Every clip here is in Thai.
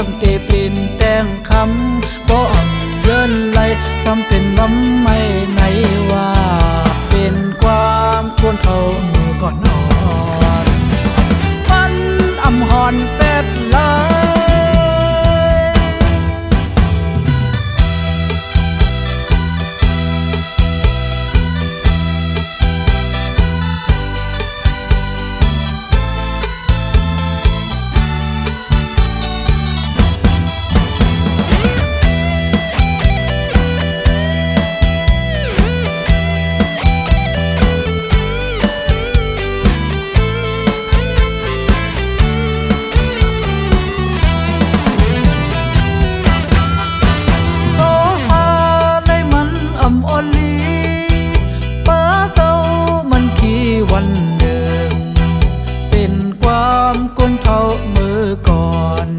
ำเตเป็นแต่งคำบ่อ่ำเยินไหลซ้ำเป็นน้ำไม่ไหนว่าเป็นความควรเขามือก่อนอ่อนมันอ่ำหอนเป็ดเลยวันหนึ่งเป็นความก้นเท่ามือก่อน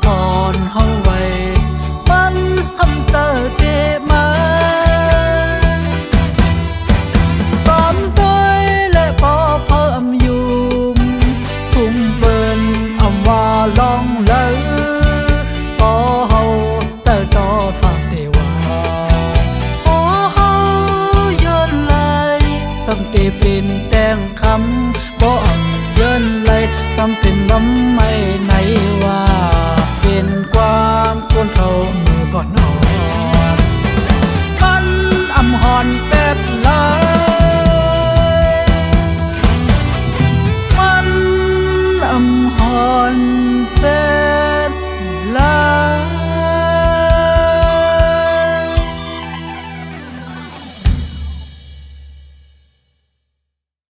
สอนเฮาไว้มันซ้ำเจอเกมาตอมต้อยและพอเพิ่มยุ่มสุ่มเปิ้นอำว่าลองเลยพอเฮาเจอต่อสาเทวาพอเฮาย้อนไหลซ้ำเตเป็นแต่งคำบ่อ่ำเยินไหลซ้ำเป็นลำ